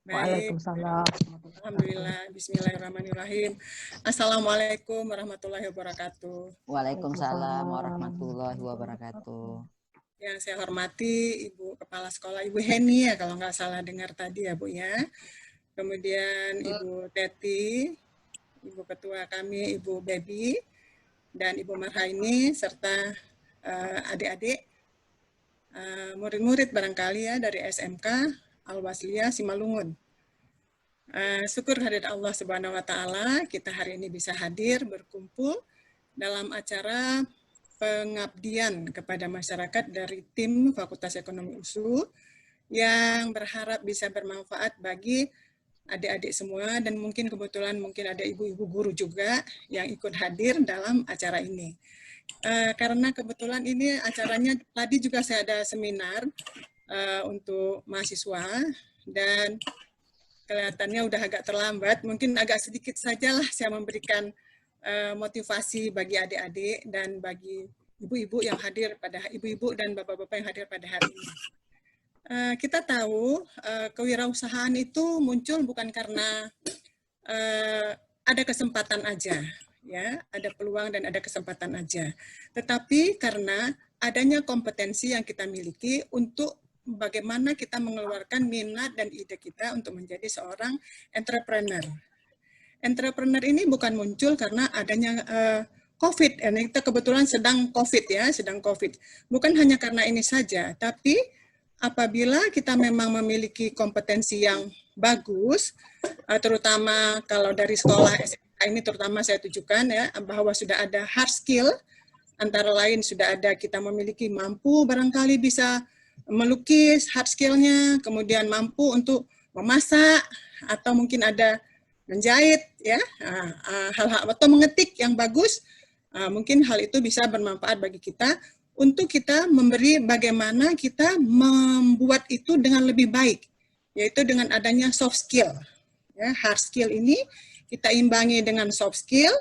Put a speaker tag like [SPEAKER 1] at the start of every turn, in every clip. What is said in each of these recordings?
[SPEAKER 1] Baik,
[SPEAKER 2] Waalaikumsalam.
[SPEAKER 1] alhamdulillah. Bismillahirrahmanirrahim. Assalamualaikum warahmatullahi wabarakatuh.
[SPEAKER 3] Waalaikumsalam warahmatullahi wabarakatuh.
[SPEAKER 1] Yang saya hormati Ibu Kepala Sekolah, Ibu Heni ya, kalau nggak salah dengar tadi ya Bu ya. Kemudian Ibu Teti, Ibu Ketua kami, Ibu Baby, dan Ibu Marhaini, serta adik-adik, murid-murid barangkali ya dari SMK Al-Wasliyah Simalungun. Syukur kehadirat Allah Subhanahu wa Ta'ala, kita hari ini bisa hadir berkumpul dalam acara pengabdian kepada masyarakat dari tim Fakultas Ekonomi USU yang berharap bisa bermanfaat bagi adik-adik semua, dan mungkin kebetulan ada ibu-ibu guru juga yang ikut hadir dalam acara ini. Karena kebetulan ini acaranya tadi juga saya ada seminar untuk mahasiswa, dan kelihatannya udah agak terlambat, mungkin agak sedikit sajalah saya memberikan motivasi bagi adik-adik dan bagi ibu-ibu yang hadir ibu-ibu dan bapak-bapak yang hadir pada hari ini. Kita tahu kewirausahaan itu muncul bukan karena ada kesempatan aja, ya, ada peluang dan ada kesempatan aja, tetapi karena adanya kompetensi yang kita miliki untuk bagaimana kita mengeluarkan minat dan ide kita untuk menjadi seorang entrepreneur. Entrepreneur ini bukan muncul karena adanya COVID, kita kebetulan sedang COVID ya, sedang COVID. Bukan hanya karena ini saja, tapi apabila kita memang memiliki kompetensi yang bagus, terutama kalau dari sekolah SMK ini terutama saya tujukan ya, bahwa sudah ada hard skill, antara lain sudah ada kita memiliki mampu barangkali bisa melukis, hard skill-nya, kemudian mampu untuk memasak, atau mungkin ada menjahit, ya, hal-hal atau mengetik yang bagus, mungkin hal itu bisa bermanfaat bagi kita untuk kita memberi bagaimana kita membuat itu dengan lebih baik, yaitu dengan adanya soft skill. Ya, hard skill ini kita imbangi dengan soft skill.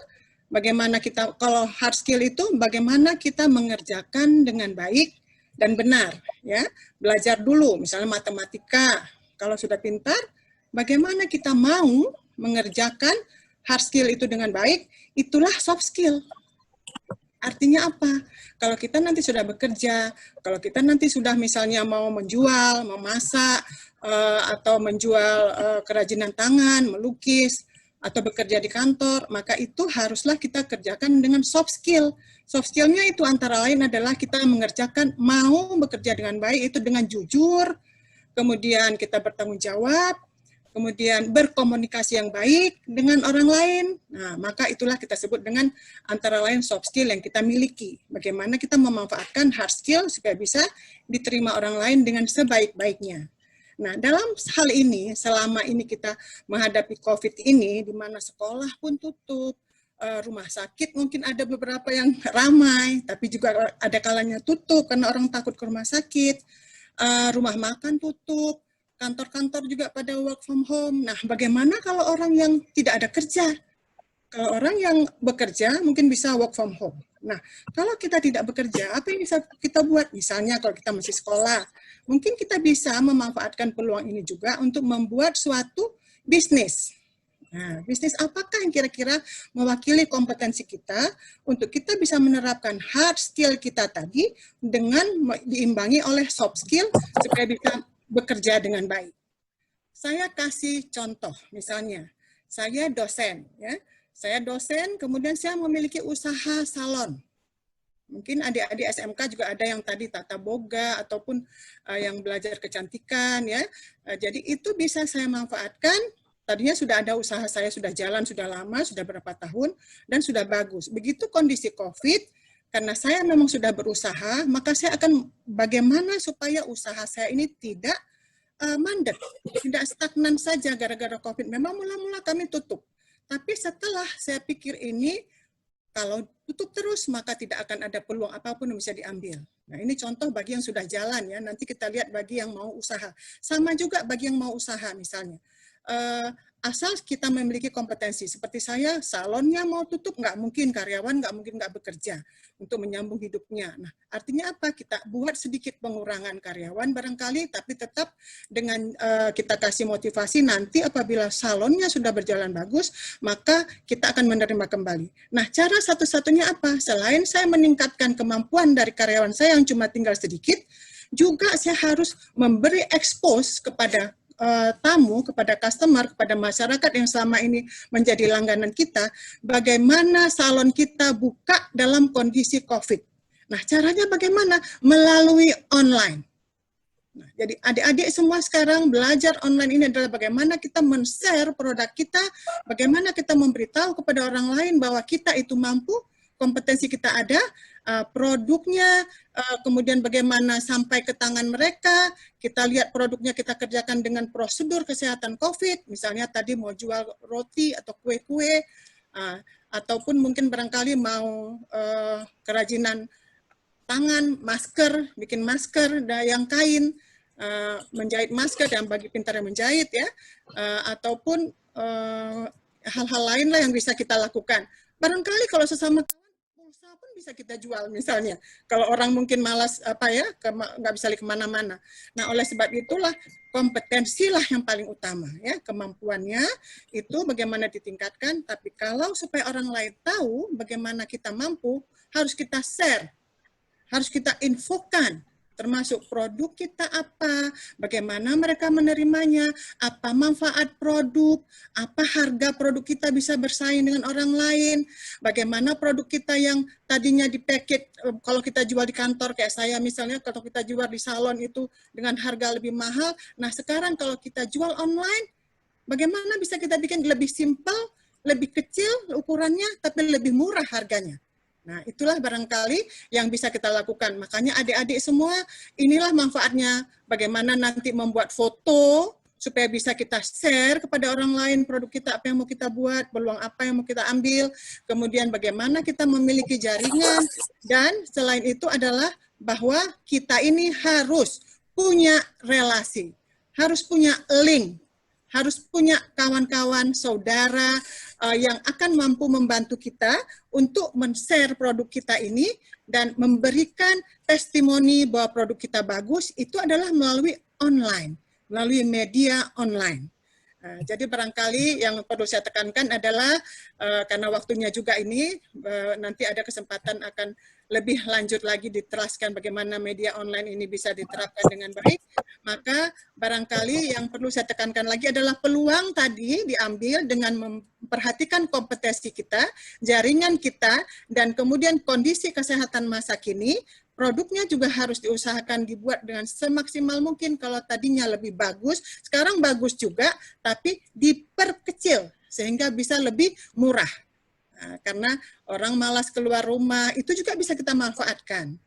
[SPEAKER 1] Bagaimana kita, kalau hard skill itu bagaimana kita mengerjakan dengan baik dan benar, ya. Belajar dulu, misalnya matematika, kalau sudah pintar, bagaimana kita mau mengerjakan hard skill itu dengan baik, itulah soft skill. Artinya apa? Kalau kita nanti sudah bekerja, kalau kita nanti sudah misalnya mau menjual, memasak, atau menjual kerajinan tangan, melukis, atau bekerja di kantor, maka itu haruslah kita kerjakan dengan soft skill. Soft skill-nya itu antara lain adalah kita mengerjakan, mau bekerja dengan baik, itu dengan jujur, kemudian kita bertanggung jawab, kemudian berkomunikasi yang baik dengan orang lain. Nah, maka itulah kita sebut dengan antara lain soft skill yang kita miliki. Bagaimana kita memanfaatkan hard skill supaya bisa diterima orang lain dengan sebaik-baiknya. Nah, dalam hal ini, selama ini kita menghadapi COVID ini, di mana sekolah pun tutup, rumah sakit mungkin ada beberapa yang ramai, tapi juga ada kalanya tutup karena orang takut ke rumah sakit, rumah makan tutup, kantor-kantor juga pada work from home. Nah, bagaimana kalau orang yang tidak ada kerja? Kalau orang yang bekerja mungkin bisa work from home. Nah, kalau kita tidak bekerja, apa yang bisa kita buat? Misalnya kalau kita masih sekolah, mungkin kita bisa memanfaatkan peluang ini juga untuk membuat suatu bisnis. Nah, bisnis apakah yang kira-kira mewakili kompetensi kita untuk kita bisa menerapkan hard skill kita tadi dengan diimbangi oleh soft skill supaya bisa bekerja dengan baik. Saya kasih contoh, misalnya, saya dosen, ya. Saya dosen, kemudian saya memiliki usaha salon. Mungkin adik-adik SMK juga ada yang tadi tata boga ataupun yang belajar kecantikan, ya. Jadi itu bisa saya manfaatkan. Tadinya sudah ada usaha saya sudah jalan sudah lama, sudah berapa tahun dan sudah bagus. Begitu kondisi COVID, karena saya memang sudah berusaha, maka saya akan bagaimana supaya usaha saya ini tidak mandek, tidak stagnan saja gara-gara COVID. Memang mula-mula kami tutup. Tapi setelah saya pikir ini, kalau tutup terus, maka tidak akan ada peluang apapun yang bisa diambil. Nah, ini contoh bagi yang sudah jalan ya. Nanti kita lihat bagi yang mau usaha. Sama juga bagi yang mau usaha misalnya. asal kita memiliki kompetensi. Seperti saya, salonnya mau tutup, nggak mungkin, karyawan nggak mungkin nggak bekerja untuk menyambung hidupnya. Nah, artinya apa? Kita buat sedikit pengurangan karyawan barangkali, tapi tetap dengan kita kasih motivasi nanti apabila salonnya sudah berjalan bagus, maka kita akan menerima kembali. Nah, cara satu-satunya apa? Selain saya meningkatkan kemampuan dari karyawan saya yang cuma tinggal sedikit, juga saya harus memberi expose kepada tamu, kepada customer, kepada masyarakat yang selama ini menjadi langganan kita, bagaimana salon kita buka dalam kondisi COVID. Nah, caranya bagaimana? Melalui online. Nah, jadi adik-adik semua sekarang belajar online ini adalah bagaimana kita men-share produk kita, bagaimana kita memberitahu kepada orang lain bahwa kita itu mampu, kompetensi kita ada, produknya, kemudian bagaimana sampai ke tangan mereka, kita lihat produknya kita kerjakan dengan prosedur kesehatan COVID, misalnya tadi mau jual roti atau kue-kue, ataupun mungkin barangkali mau kerajinan tangan, masker, bikin masker, yang kain, menjahit masker, dan bagi pintar yang menjahit ya, ataupun hal-hal lain lah yang bisa kita lakukan. Barangkali kalau sesama pulsa pun bisa kita jual misalnya. Kalau orang mungkin malas nggak bisa kemana-mana. Nah, oleh sebab itulah kompetensilah yang paling utama ya, kemampuannya itu bagaimana ditingkatkan. Tapi kalau supaya orang lain tahu bagaimana kita mampu, harus kita share, harus kita infokan. Termasuk produk kita apa, bagaimana mereka menerimanya, apa manfaat produk, apa harga produk kita bisa bersaing dengan orang lain, bagaimana produk kita yang tadinya dipaket, kalau kita jual di kantor kayak saya misalnya, kalau kita jual di salon itu dengan harga lebih mahal, nah sekarang kalau kita jual online, bagaimana bisa kita bikin lebih simpel, lebih kecil ukurannya, tapi lebih murah harganya. Nah, itulah barangkali yang bisa kita lakukan. Makanya adik-adik semua, inilah manfaatnya. Bagaimana nanti membuat foto, supaya bisa kita share kepada orang lain produk kita, apa yang mau kita buat, peluang apa yang mau kita ambil. Kemudian bagaimana kita memiliki jaringan. Dan selain itu adalah bahwa kita ini harus punya relasi, harus punya link, harus punya kawan-kawan, saudara yang akan mampu membantu kita untuk men-share produk kita ini dan memberikan testimoni bahwa produk kita bagus, itu adalah melalui online, melalui media online. Jadi barangkali yang perlu saya tekankan adalah karena waktunya juga ini, nanti ada kesempatan akan lebih lanjut lagi diteraskan bagaimana media online ini bisa diterapkan dengan baik, maka barangkali yang perlu saya tekankan lagi adalah peluang tadi diambil dengan memperhatikan kompetensi kita, jaringan kita, dan kemudian kondisi kesehatan masa kini. Produknya juga harus diusahakan dibuat dengan semaksimal mungkin. Kalau tadinya lebih bagus, sekarang bagus juga, tapi diperkecil sehingga bisa lebih murah. Nah, karena orang malas keluar rumah, itu juga bisa kita manfaatkan.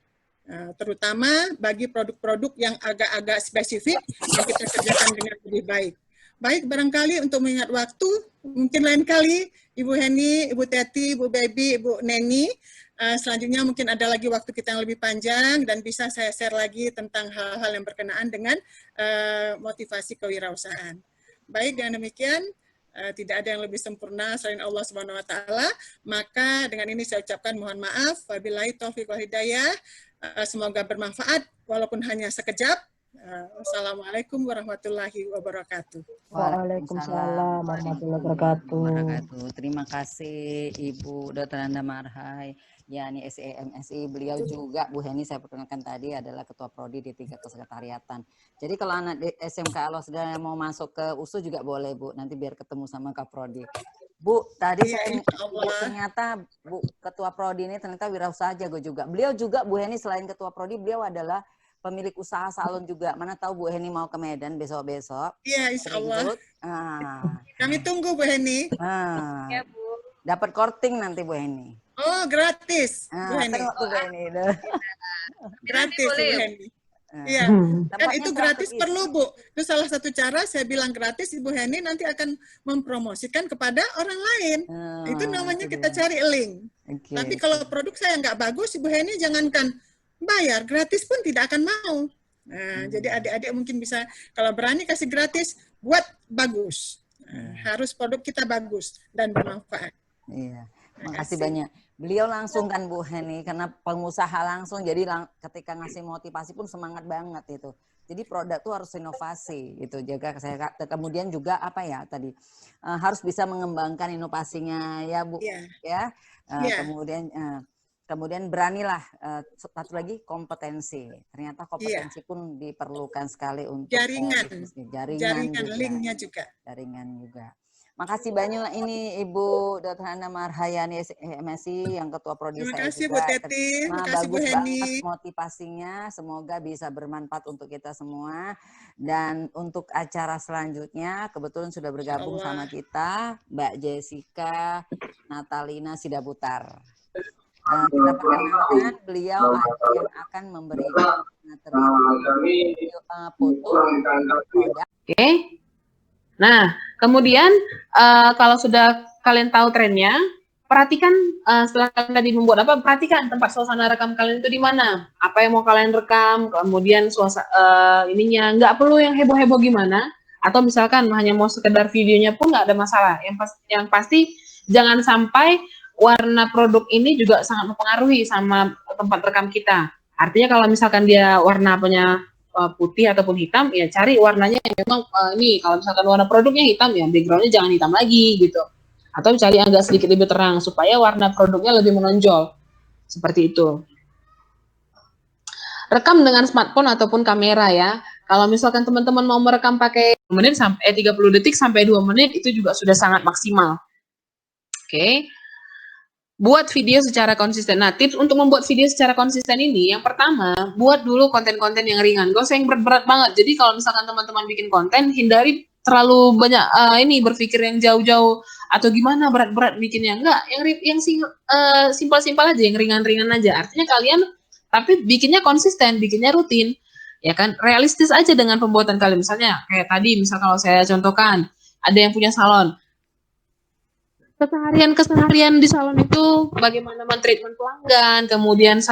[SPEAKER 1] Terutama bagi produk-produk yang agak-agak spesifik yang kita kerjakan dengan lebih baik. Baik, barangkali untuk mengingat waktu, mungkin lain kali Ibu Heni, Ibu Teti, Ibu Baby, Ibu Neni, selanjutnya mungkin ada lagi waktu kita yang lebih panjang dan bisa saya share lagi tentang hal-hal yang berkenaan dengan motivasi kewirausahaan. Baik, dengan demikian tidak ada yang lebih sempurna selain Allah Subhanahu wa taala. Maka dengan ini saya ucapkan mohon maaf. Wabillahi taufiq wal hidayah. Semoga bermanfaat walaupun hanya sekejap. Wassalamualaikum warahmatullahi wabarakatuh.
[SPEAKER 2] Waalaikumsalam warahmatullahi wabarakatuh.
[SPEAKER 3] Terima kasih Ibu Dr. Anda Marhai, yakni SEMSI. Beliau juga, Bu Heni saya perkenalkan tadi, adalah Ketua Prodi di 3 Kesekretariatan. Jadi kalau anak SMK kalau sedang mau masuk ke USU juga boleh, Bu. Nanti biar ketemu sama Kak Prodi. Bu, tadi saya ternyata Bu Ketua Prodi ini ternyata wirausaha jago juga. Beliau juga, Bu Heni, selain Ketua Prodi, beliau adalah pemilik usaha salon juga. Mana tahu Bu Heni mau ke Medan besok-besok.
[SPEAKER 1] Iya, insya Allah. Kami tunggu Bu Heni.
[SPEAKER 3] Ya, Bu. Dapat korting nanti Bu Heni.
[SPEAKER 1] Oh, gratis. Bu Heni. Gratis Bu Heni. Iya, kan itu gratis perlu Bu. Itu salah satu cara saya bilang gratis Ibu Heni nanti akan mempromosikan kepada orang lain. Itu namanya kita cari link. Tapi kalau produk saya nggak bagus, Ibu Heni jangankan bayar, gratis pun tidak akan mau. Nah, jadi adik-adik mungkin bisa, kalau berani kasih gratis, buat bagus. Harus produk kita bagus dan bermanfaat.
[SPEAKER 3] Iya, makasih banyak. Beliau langsung kan Bu Heni, karena pengusaha langsung, jadi ketika ngasih motivasi pun semangat banget itu. Jadi produk tuh harus inovasi gitu. Jaga saya kemudian juga apa ya tadi harus bisa mengembangkan inovasinya ya Bu ya. Kemudian beranilah satu lagi kompetensi. Ternyata kompetensi pun diperlukan sekali untuk
[SPEAKER 1] jaringan linknya juga.
[SPEAKER 3] Jaringan juga. Makasih banyak ini Ibu Dr. Hana Marhayani MSI yang Ketua Prodi
[SPEAKER 1] Terima
[SPEAKER 3] saya
[SPEAKER 1] kasih
[SPEAKER 3] juga.
[SPEAKER 1] Bu Teti, terima kasih Bu Heni.
[SPEAKER 3] Banget motivasinya, semoga bisa bermanfaat untuk kita semua. Dan untuk acara selanjutnya kebetulan sudah bergabung sama kita Mbak Jessica Natalina Sidaputar. Kita perkenalkan beliau yang akan memberikan materi foto produk.
[SPEAKER 4] Oke. Nah, kemudian kalau sudah kalian tahu trennya, perhatikan setelah kalian tadi membuat apa, perhatikan tempat suasana rekam kalian itu di mana, apa yang mau kalian rekam, kemudian ininya nggak perlu yang heboh-heboh gimana, atau misalkan hanya mau sekedar videonya pun nggak ada masalah. Yang pasti jangan sampai warna produk ini juga sangat mempengaruhi sama tempat rekam kita. Artinya kalau misalkan dia warna putih ataupun hitam, ya cari warnanya yang memang ini kalau misalkan warna produknya hitam, ya backgroundnya jangan hitam lagi gitu, atau cari agak sedikit lebih terang supaya warna produknya lebih menonjol seperti itu. Rekam dengan smartphone ataupun kamera ya. Kalau misalkan teman-teman mau merekam pakai 30 detik sampai 2 menit itu juga sudah sangat maksimal. Oke. Buat video secara konsisten. Nah, tips untuk membuat video secara konsisten ini, yang pertama, buat dulu konten-konten yang ringan. Gak usah yang berat-berat banget. Jadi kalau misalkan teman-teman bikin konten, hindari terlalu banyak berpikir yang jauh-jauh atau gimana berat-berat bikinnya. Enggak, yang simpel-simpel aja, yang ringan-ringan aja. Artinya kalian tapi bikinnya konsisten, bikinnya rutin. Ya kan, realistis aja dengan pembuatan kalian. Misalnya kayak tadi, misal kalau saya contohkan, ada yang punya salon. Keseharian di salon itu bagaimana mentreatment pelanggan, kemudian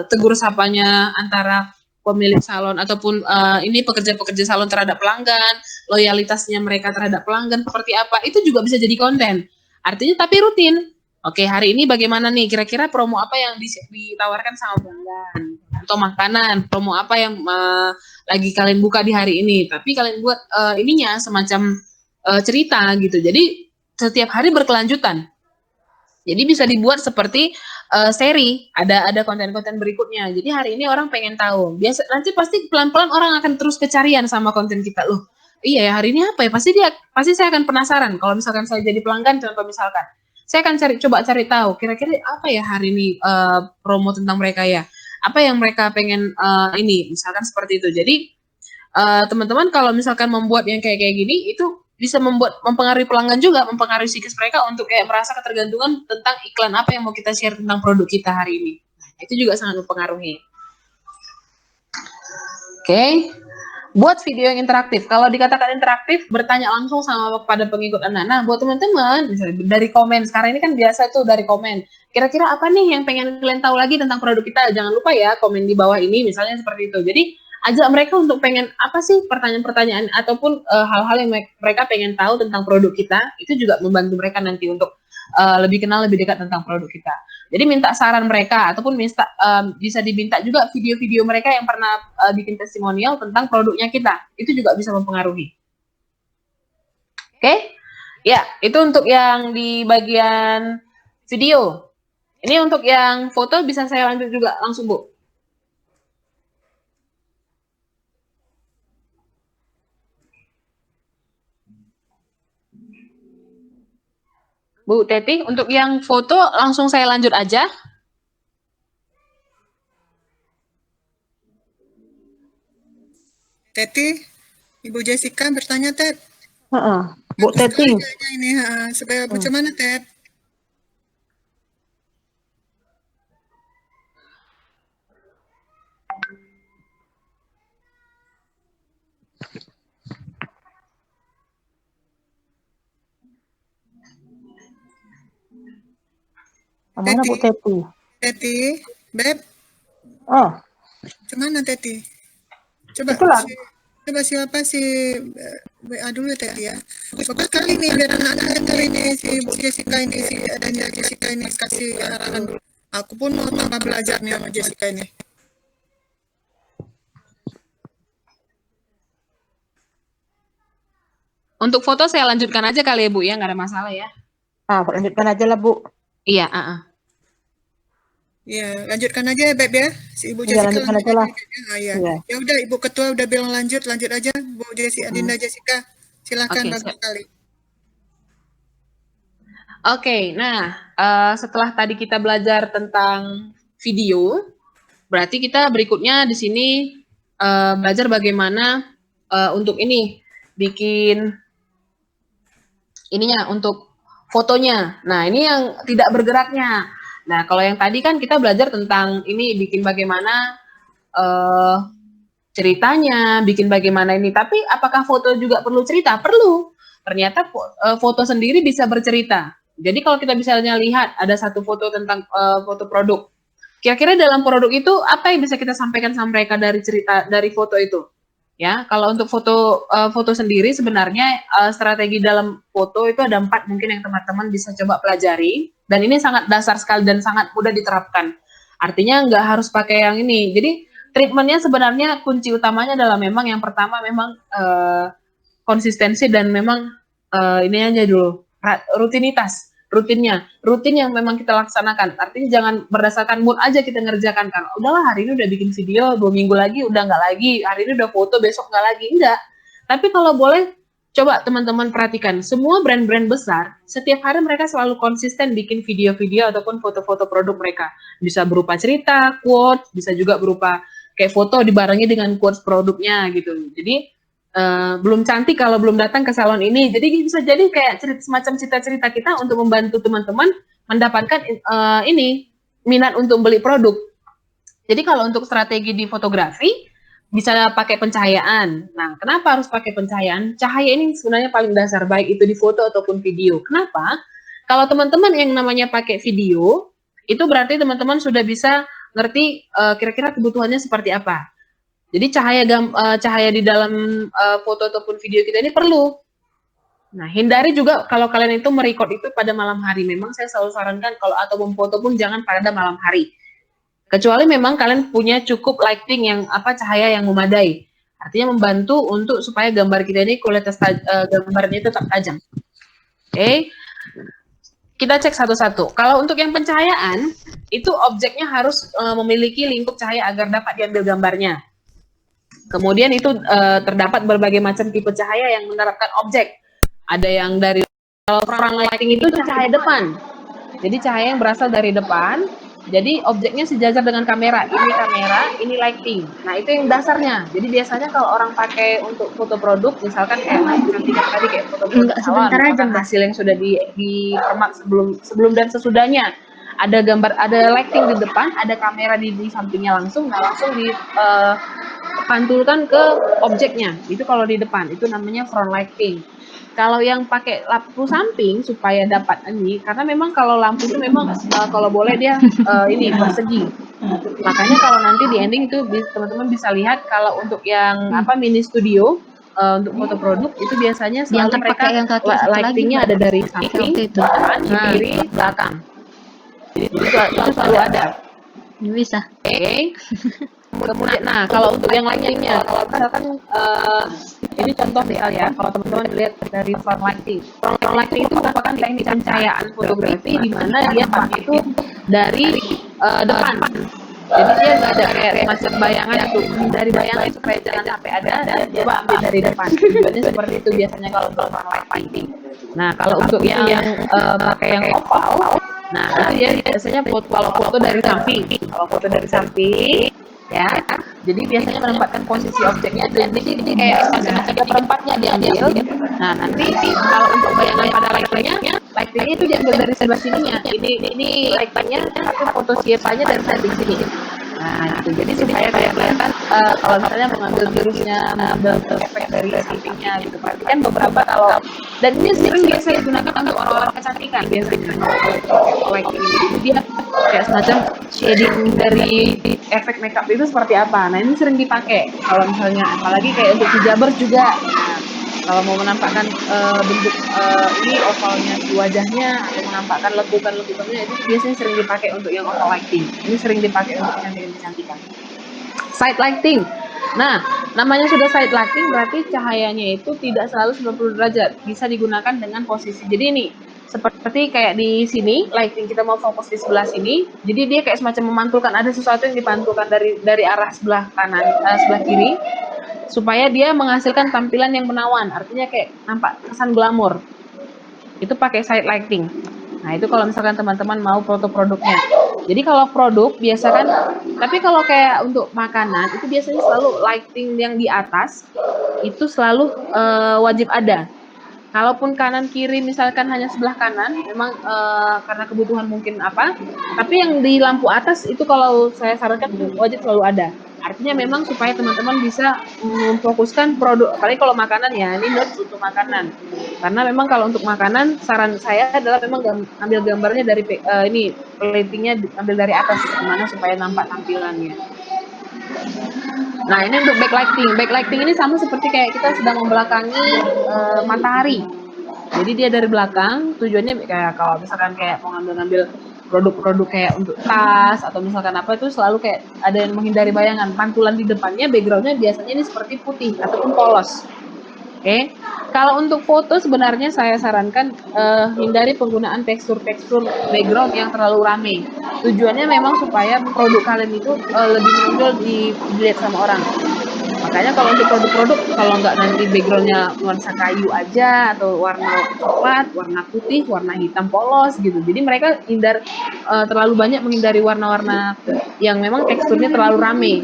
[SPEAKER 4] tegur sapanya antara pemilik salon ataupun ini pekerja-pekerja salon terhadap pelanggan, loyalitasnya mereka terhadap pelanggan seperti apa, itu juga bisa jadi konten. Artinya tapi rutin. Oke, hari ini bagaimana nih, kira-kira promo apa yang ditawarkan sama pelanggan, atau makanan, promo apa yang lagi kalian buka di hari ini, tapi kalian buat ininya semacam cerita gitu. Jadi setiap hari berkelanjutan. Jadi bisa dibuat seperti seri, ada konten-konten berikutnya. Jadi hari ini orang pengen tahu. Nanti pasti pelan-pelan orang akan terus kecarian sama konten kita. Loh, iya ya hari ini apa ya? Pasti saya akan penasaran. Kalau misalkan saya jadi pelanggan, contoh misalkan, saya akan coba cari tahu. Kira-kira apa ya hari ini promo tentang mereka ya? Apa yang mereka pengen ini? Misalkan seperti itu. Jadi teman-teman kalau misalkan membuat yang kayak gini itu bisa mempengaruhi pelanggan juga, mempengaruhi psikis mereka untuk kayak merasa ketergantungan tentang iklan apa yang mau kita share tentang produk kita hari ini. Itu juga sangat mempengaruhi. Oke. Buat video yang interaktif. Kalau dikatakan interaktif, bertanya langsung sama pada pengikut Anda. Nah, buat teman-teman, misalnya dari komen. Sekarang ini kan biasa tuh dari komen. Kira-kira apa nih yang pengen kalian tahu lagi tentang produk kita? Jangan lupa ya, komen di bawah ini, misalnya seperti itu. Jadi, ajak mereka untuk pengen apa sih pertanyaan-pertanyaan ataupun hal-hal yang mereka pengen tahu tentang produk kita, itu juga membantu mereka nanti untuk lebih kenal, lebih dekat tentang produk kita. Jadi minta saran mereka ataupun bisa diminta juga video-video mereka yang pernah bikin testimonial tentang produknya kita, itu juga bisa mempengaruhi. Oke? Ya, itu untuk yang di bagian video. Ini untuk yang foto bisa saya lanjut juga langsung, Bu. Bu Teti, untuk yang foto langsung saya lanjut aja.
[SPEAKER 1] Teti, Ibu Jessica bertanya, Tet.
[SPEAKER 2] Bu Teti.
[SPEAKER 1] Ini supaya bagaimana, Tet?
[SPEAKER 2] Mana Bu Teti?
[SPEAKER 1] Teti, Beb. Kemana Teti? Coba siapa sih WA dulu Teh ya. Bagus sekali nih biar anak-anak dengar ini si Bu Jessica ini, si adanya Jessica ini kasih arahan. Aku pun mau tambah belajar nih sama Jessica ini.
[SPEAKER 4] Untuk foto saya lanjutkan aja kali ya Bu ya, nggak ada masalah ya.
[SPEAKER 2] Lanjutkan aja lah Bu.
[SPEAKER 4] Iya,
[SPEAKER 1] Iya, lanjutkan aja ya Beb ya. Si Ibu
[SPEAKER 2] Iya,
[SPEAKER 1] Jessica
[SPEAKER 2] lanjutkan aja lah.
[SPEAKER 1] Iya.
[SPEAKER 2] Iya.
[SPEAKER 1] Ya udah Ibu Ketua udah bilang lanjut aja Bu Adinda Jessica. Silakan
[SPEAKER 4] Oke,
[SPEAKER 1] bagus
[SPEAKER 4] siap.
[SPEAKER 1] sekali.
[SPEAKER 4] Oke, nah setelah tadi kita belajar tentang video, berarti kita berikutnya di sini belajar bagaimana untuk ini bikin ininya untuk fotonya. Nah, ini yang tidak bergeraknya. Nah, kalau yang tadi kan kita belajar tentang ini bikin bagaimana ceritanya, bikin bagaimana ini. Tapi apakah foto juga perlu cerita? Perlu. Ternyata foto sendiri bisa bercerita. Jadi kalau kita misalnya lihat ada satu foto tentang foto produk, kira-kira dalam produk itu apa yang bisa kita sampaikan sama mereka dari cerita dari foto itu? Ya, kalau untuk foto sendiri sebenarnya strategi dalam foto itu ada 4 mungkin yang teman-teman bisa coba pelajari, dan ini sangat dasar sekali dan sangat mudah diterapkan. Artinya nggak harus pakai yang ini. Jadi treatmentnya sebenarnya kunci utamanya adalah memang yang pertama memang konsistensi dan memang ini aja dulu rutin yang memang kita laksanakan. Artinya jangan berdasarkan mood aja kita ngerjakan kan. Udahlah hari ini udah bikin video, 2 minggu lagi udah nggak lagi, hari ini udah foto, besok nggak lagi, enggak. Tapi kalau boleh, coba teman-teman perhatikan, semua brand-brand besar, setiap hari mereka selalu konsisten bikin video-video ataupun foto-foto produk mereka. Bisa berupa cerita, quotes, bisa juga berupa kayak foto dibarengi dengan quotes produknya gitu. Jadi belum cantik kalau belum datang ke salon ini. Jadi bisa jadi kayak semacam cerita-cerita kita untuk membantu teman-teman mendapatkan ini minat untuk beli produk. Jadi kalau untuk strategi di fotografi bisa pakai pencahayaan. Nah, kenapa harus pakai pencahayaan? Cahaya ini sebenarnya paling dasar baik itu di foto ataupun video. Kenapa? Kalau teman-teman yang namanya pakai video, itu berarti teman-teman sudah bisa ngerti kira-kira kebutuhannya seperti apa. Jadi cahaya di dalam foto ataupun video kita ini perlu. Nah, hindari juga kalau kalian itu merecord itu pada malam hari. Memang saya selalu sarankan kalau atau memfoto pun jangan pada malam hari. Kecuali memang kalian punya cukup lighting yang cahaya yang memadai. Artinya membantu untuk supaya gambar kita ini kualitas gambarnya tetap tajam. Oke. Kita cek satu-satu. Kalau untuk yang pencahayaan, itu objeknya harus memiliki lingkup cahaya agar dapat diambil gambarnya. Kemudian itu terdapat berbagai macam tipe cahaya yang menerapkan objek. Ada yang dari, kalau front lighting itu cahaya depan. Jadi cahaya yang berasal dari depan. Jadi objeknya sejajar dengan kamera. Ini kamera, ini lighting. Nah, itu yang dasarnya. Jadi biasanya kalau orang pakai untuk foto produk, misalkan kayak cantikan tadi kayak foto produk salon, hasil yang sudah dipermak sebelum dan sesudahnya. Ada gambar, ada lighting di depan, ada kamera di sampingnya langsung, langsung dipantulkan ke objeknya. Itu kalau di depan, itu namanya front lighting. Kalau yang pakai lampu samping supaya dapat ini, karena memang kalau lampu itu memang kalau boleh dia ini persegi. Makanya kalau nanti di ending itu teman-teman bisa lihat kalau untuk yang mini studio untuk foto produk itu biasanya selalu mereka lightingnya ada dari samping, depan, kiri, belakang. Itu selalu ada.
[SPEAKER 5] Bisa.
[SPEAKER 4] Oke. Kemudian, nah kalau untuk yang lainnya, kalau misalkan ini contoh ya, kalau teman-teman lihat dari front lighting. Front lighting itu merupakan teknik pencahayaan fotografi di mana dia pakai itu dari depan. Jadi dia nggak ada kayak macam bayangan untuk dari bayangan supaya jangan sampai ada, dan coba ambil dari depan. Tujuannya seperti itu biasanya kalau untuk front lighting. Nah kalau untuk yang pakai yang oval, nah itu dia biasanya kalau foto dari samping. Kalau foto dari samping, ya, jadi biasanya menempatkan posisi objeknya dan ini kayak macam perempatnya diambil. Nah nanti kalau untuk bayangan pada lightingnya itu diambil dari sebelah sininya. Ini lightingnya tapi foto siapanya dari samping sini. Nah itu jadi supaya kayak kelihatan kalau misalnya mengambil jurusnya, mengambil efek dari sampingnya gitu. Perhatikan beberapa kalau, dan ini sering biasa digunakan untuk orang-orang kecantikan biasanya. Lighting ini dia kayak semacam shading dari efek makeup itu seperti apa. Nah ini sering dipakai kalau misalnya apalagi kayak untuk hijabers juga. Nah, Kalau mau menampakkan bentuk ini ovalnya si wajahnya atau menampakkan lekukan-lekukannya itu biasanya sering dipakai untuk yang oval lighting. Ini sering dipakai untuk kecantikan-kecantikan. Side lighting. Nah, namanya sudah side lighting berarti cahayanya itu tidak selalu 90 derajat. Bisa digunakan dengan posisi. Jadi ini seperti kayak di sini lighting kita mau fokus di sebelah sini. Jadi dia kayak semacam memantulkan, ada sesuatu yang dipantulkan dari arah sebelah kanan, sebelah kiri supaya dia menghasilkan tampilan yang menawan. Artinya kayak nampak kesan glamor. Itu pakai side lighting. Nah, itu kalau misalkan teman-teman mau foto produknya. Jadi kalau produk biasa kan, tapi kalau kayak untuk makanan itu biasanya selalu lighting yang di atas itu selalu wajib ada. Kalaupun kanan kiri misalkan hanya sebelah kanan, memang karena kebutuhan mungkin apa, tapi yang di lampu atas itu kalau saya sarankan itu wajib selalu ada. Artinya memang supaya teman-teman bisa memfokuskan produk, apalagi kalau makanan ya, ini notes untuk makanan. Karena memang kalau untuk makanan, saran saya adalah memang ambil gambarnya dari ini platingnya ambil dari atas, gimana supaya nampak tampilannya. Nah, ini untuk backlighting. Backlighting ini sama seperti kayak kita sedang membelakangi matahari. Jadi dia dari belakang, tujuannya kayak kalau misalkan kayak mau ngambil produk-produk kayak untuk tas atau misalkan apa itu selalu kayak ada yang menghindari bayangan. Pantulan di depannya, backgroundnya biasanya ini seperti putih ataupun polos. Oke, kalau untuk foto sebenarnya saya sarankan hindari penggunaan tekstur-tekstur background yang terlalu rame. Tujuannya memang supaya produk kalian itu lebih menonjol dilihat sama orang. Makanya kalau untuk produk-produk, kalau nggak nanti backgroundnya nuansa kayu aja atau warna coklat, warna putih, warna hitam polos gitu. Jadi mereka terlalu banyak menghindari warna-warna yang memang teksturnya terlalu rame.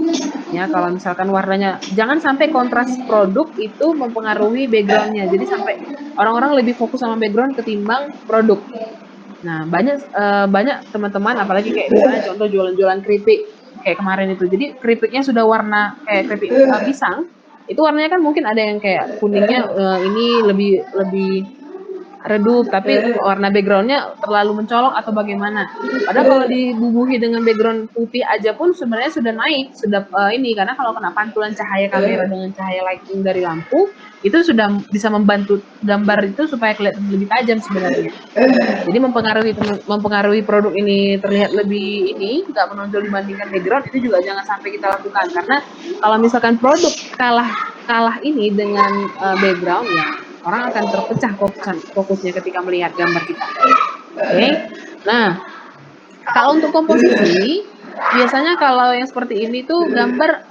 [SPEAKER 4] Ya, kalau misalkan warnanya, jangan sampai kontras produk itu mempengaruhi backgroundnya. Jadi sampai orang-orang lebih fokus sama background ketimbang produk. Nah, banyak teman-teman, apalagi kayak misalnya contoh jualan-jualan keripik kayak kemarin itu. Jadi keripiknya sudah warna kayak keripik pisang. Itu warnanya kan mungkin ada yang kayak kuningnya ini lebih redup, tapi warna backgroundnya terlalu mencolok atau bagaimana. Padahal kalau dibubuhi dengan background putih aja pun sebenarnya sudah naik, sudah ini karena kalau kena pantulan cahaya kamera dengan cahaya lighting dari lampu itu sudah bisa membantu gambar itu supaya kelihatan lebih tajam sebenarnya. Jadi mempengaruhi produk ini terlihat lebih ini nggak menonjol dibandingkan background itu juga jangan sampai kita lakukan karena kalau misalkan produk kalah ini dengan background ya orang akan terpecah fokusnya ketika melihat gambar kita. Oke. Nah, kalau untuk komposisi, biasanya kalau yang seperti ini tuh gambar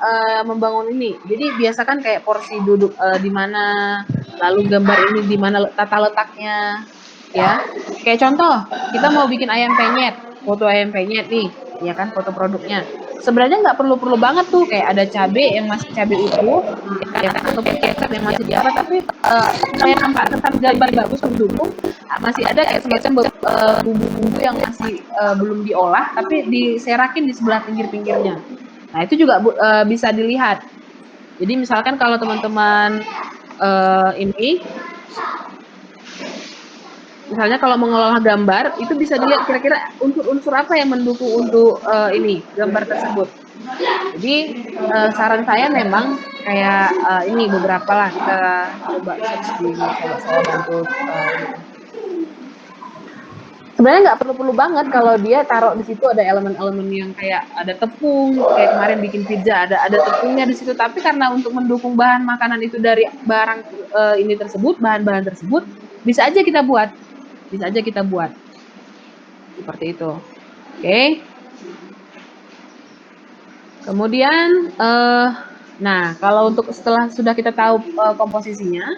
[SPEAKER 4] membangun ini. Jadi biasakan kayak porsi duduk di mana, lalu gambar ini di mana tata letaknya, ya. Kayak contoh, kita mau bikin ayam penyet, foto ayam penyet nih, ya kan, foto produknya. Sebenarnya nggak perlu banget tuh kayak ada cabai yang masih cabai utuh, ya kan, ataupun kecap yang masih diapa, tapi supaya nampak tetap gambar bagus mendukung, masih ada kayak semacam bumbu-bumbu yang masih belum diolah, tapi diserakin di sebelah pinggir-pinggirnya. Nah itu juga bisa dilihat. Jadi misalkan kalau teman-teman ini misalnya kalau mengolah gambar itu bisa dilihat kira-kira unsur-unsur apa yang mendukung untuk ini gambar tersebut. Jadi saran saya memang kayak ini beberapa lah kita coba search di coba saya bantu. Sebenarnya nggak perlu banget kalau dia taruh di situ ada elemen-elemen yang kayak ada tepung kayak kemarin bikin pizza ada tepungnya di situ. Tapi karena untuk mendukung bahan makanan itu dari barang ini tersebut bahan-bahan tersebut bisa aja kita buat. Seperti itu. Oke. Kemudian nah kalau untuk setelah sudah kita tahu komposisinya,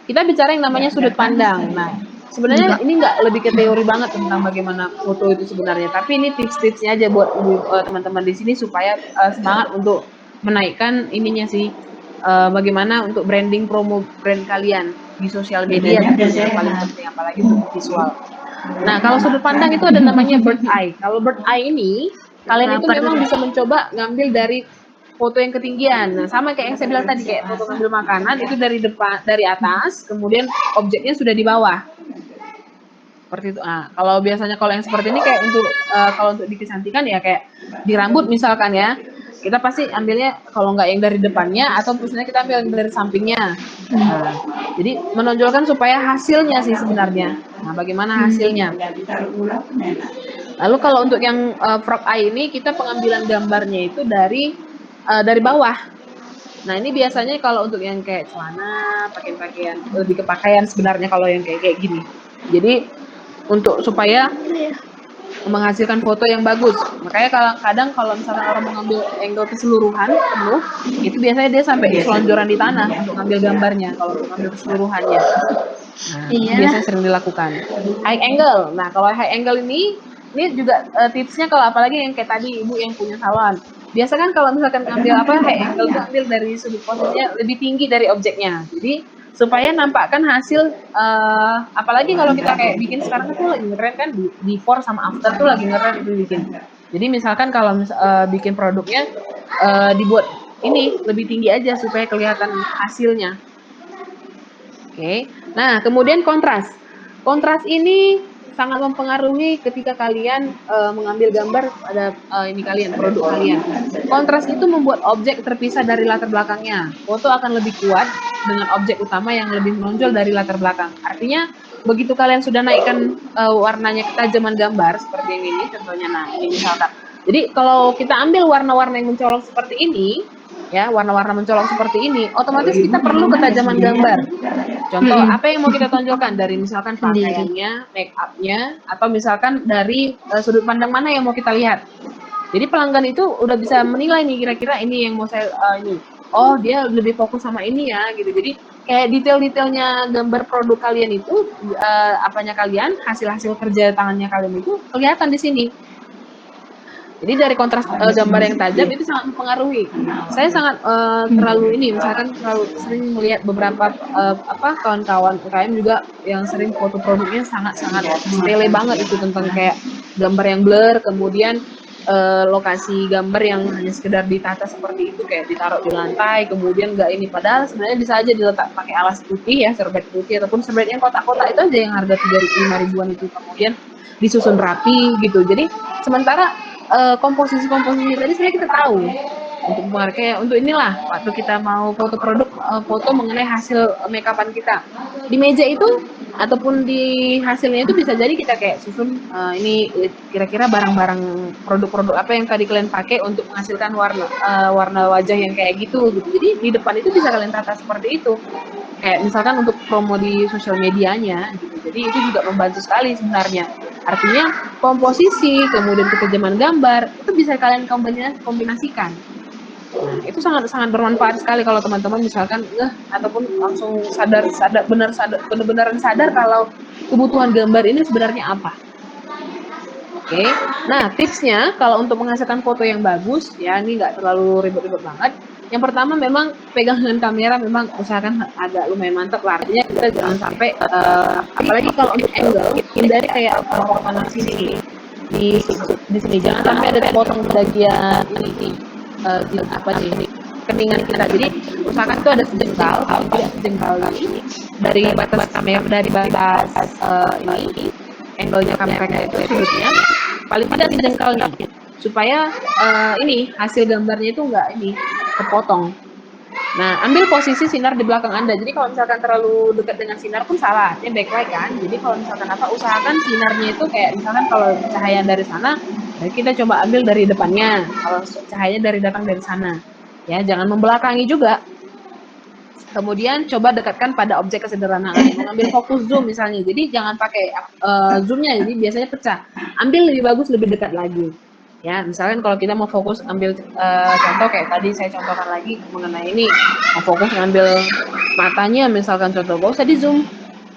[SPEAKER 4] kita bicara yang namanya sudut pandang. Nah sebenarnya ini nggak lebih ke teori banget tentang bagaimana foto itu sebenarnya, tapi ini tips-tipsnya aja buat teman-teman di sini supaya semangat untuk menaikkan ininya sih, bagaimana untuk branding promo brand kalian di sosial media yang paling penting apalagi untuk visual. Nah kalau sudut pandang itu ada namanya bird eye. Kalau bird eye ini kalian itu memang bisa mencoba ngambil dari foto yang ketinggian. Nah, sama kayak yang saya bilang tadi kayak foto ngambil makanan itu dari depan, dari atas, kemudian objeknya sudah di bawah. Seperti itu. Nah, kalau biasanya kalau yang seperti ini kayak untuk kalau untuk dikecantikan ya kayak di rambut misalkan ya. kita pasti ambilnya kalau nggak yang dari depannya atau misalnya kita ambil yang dari sampingnya. Nah, jadi menonjolkan supaya hasilnya sih sebenarnya. Nah, bagaimana hasilnya? Lalu kalau untuk yang frog eye ini kita pengambilan gambarnya itu dari bawah. Nah, ini biasanya kalau untuk yang kayak celana, pakaian-pakaian, lebih ke pakaian sebenarnya kalau yang kayak gini. Jadi untuk supaya menghasilkan foto yang bagus. Makanya kadang kalau misalnya orang mengambil angle keseluruhan penuh, itu biasanya dia sampai selonjoran di tanah untuk ngambil gambarnya kalau untuk ngambil keseluruhannya. Nah, itu biasanya sering dilakukan. High angle. Nah, kalau high angle ini juga tipsnya kalau apalagi yang kayak tadi Ibu yang punya salon. Biasa kan kalau misalkan ngambil high angle itu ambil dari sudut posisinya lebih tinggi dari objeknya. Jadi supaya nampakkan hasil apalagi kalau kita kayak bikin sekarang tuh lagi ngetren kan before sama after tuh lagi ngetren itu bikin. Jadi misalkan kalau bikin produknya dibuat ini lebih tinggi aja supaya kelihatan hasilnya. Oke. Nah, kemudian kontras. Kontras ini sangat mempengaruhi ketika kalian mengambil gambar pada produk kalian. Kontras itu membuat objek terpisah dari latar belakangnya. Foto akan lebih kuat dengan objek utama yang lebih menonjol dari latar belakang. Artinya begitu kalian sudah naikkan warnanya ketajaman gambar seperti yang ini contohnya. Nah, ini misalkan. Jadi kalau kita ambil warna-warna yang mencolok seperti ini, ya warna-warna mencolok seperti ini, otomatis kita perlu ketajaman gambar. Contoh apa yang mau kita tonjolkan dari misalkan pakaiannya, make up-nya, atau misalkan dari sudut pandang mana yang mau kita lihat. Jadi pelanggan itu udah bisa menilai nih kira-kira ini yang mau saya ini. Oh dia lebih fokus sama ini ya gitu. Jadi kayak detail-detailnya gambar produk kalian itu hasil-hasil kerja tangannya kalian itu kelihatan di sini. Jadi dari kontras gambar yang tajam itu sangat mempengaruhi. Saya sangat misalkan terlalu sering melihat beberapa kawan-kawan UKM juga yang sering foto produknya sangat-sangat sepele banget itu tentang kayak gambar yang blur, kemudian lokasi gambar yang hanya sekedar ditata seperti itu kayak ditaruh di lantai, kemudian nggak ini padahal sebenarnya bisa aja diletak pakai alas putih ya, serbet putih ataupun serbet yang kotak-kotak itu aja yang harga 3.000 ribuan itu kemudian disusun rapi gitu. Jadi sementara komposisi tadi sebenarnya kita tahu untuk inilah waktu kita mau foto produk foto mengenai hasil makeupan kita di meja itu ataupun di hasilnya itu bisa jadi kita kayak susun ini kira-kira barang-barang produk-produk apa yang tadi kalian pakai untuk menghasilkan warna wajah yang kayak gitu. Jadi di depan itu bisa kalian tata seperti itu kayak misalkan untuk promo di sosial medianya gitu. Jadi itu juga membantu sekali sebenarnya. Artinya komposisi, kemudian ketajaman gambar, itu bisa kalian kombinasikan. Nah, itu sangat bermanfaat sekali kalau teman-teman misalkan ataupun langsung benar-benar sadar kalau kebutuhan gambar ini sebenarnya apa. Oke. Nah, tipsnya kalau untuk menghasilkan foto yang bagus, ya ini nggak terlalu ribet-ribet banget. Yang pertama memang pegang dengan kamera memang usahakan agak lumayan mantap lah. Artinya kita jangan sampai apalagi kalau untuk angle hindari kayak potongan sini di sini jangan sampai ada potong bagian ini keningan kita. Jadi usahakan itu ada sejengkal, kalau tidak sejengkal ini dari batas kamera dari batas ini angle-nya kameranya itu sudutnya paling tidak sejengkalnya supaya ini hasil gambarnya itu enggak kepotong. Nah, ambil posisi sinar di belakang Anda. Jadi kalau misalkan terlalu dekat dengan sinar pun salah, artinya backlight kan. Jadi kalau misalkan usahakan sinarnya itu kayak misalkan kalau cahaya dari sana, kita coba ambil dari depannya. Kalau cahayanya datang dari sana. Ya, jangan membelakangi juga. Kemudian coba dekatkan pada objek kesederhanaan. Mengambil fokus zoom misalnya. Jadi jangan pakai zoomnya, jadi biasanya pecah. Ambil lebih bagus, lebih dekat lagi. Ya, misalkan kalau kita mau fokus ambil contoh kayak tadi saya contohkan lagi mengenai ini, mau fokus ngambil matanya misalkan contoh, gak usah di zoom,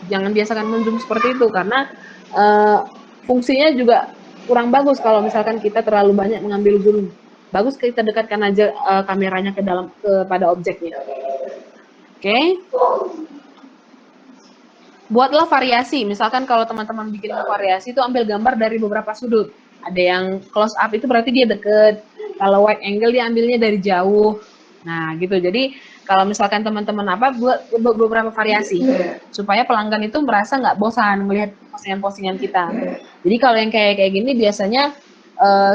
[SPEAKER 4] jangan biasakan men-zoom seperti itu karena fungsinya juga kurang bagus kalau misalkan kita terlalu banyak mengambil zoom. Bagus kita dekatkan aja kameranya kepada objeknya. Oke. Buatlah variasi, misalkan kalau teman-teman bikin variasi itu ambil gambar dari beberapa sudut. Ada yang close up itu berarti dia deket. Kalau wide angle dia ambilnya dari jauh. Nah, gitu. Jadi kalau misalkan teman-teman buat beberapa variasi supaya pelanggan itu merasa nggak bosan melihat postingan-postingan kita. Jadi kalau yang kayak gini biasanya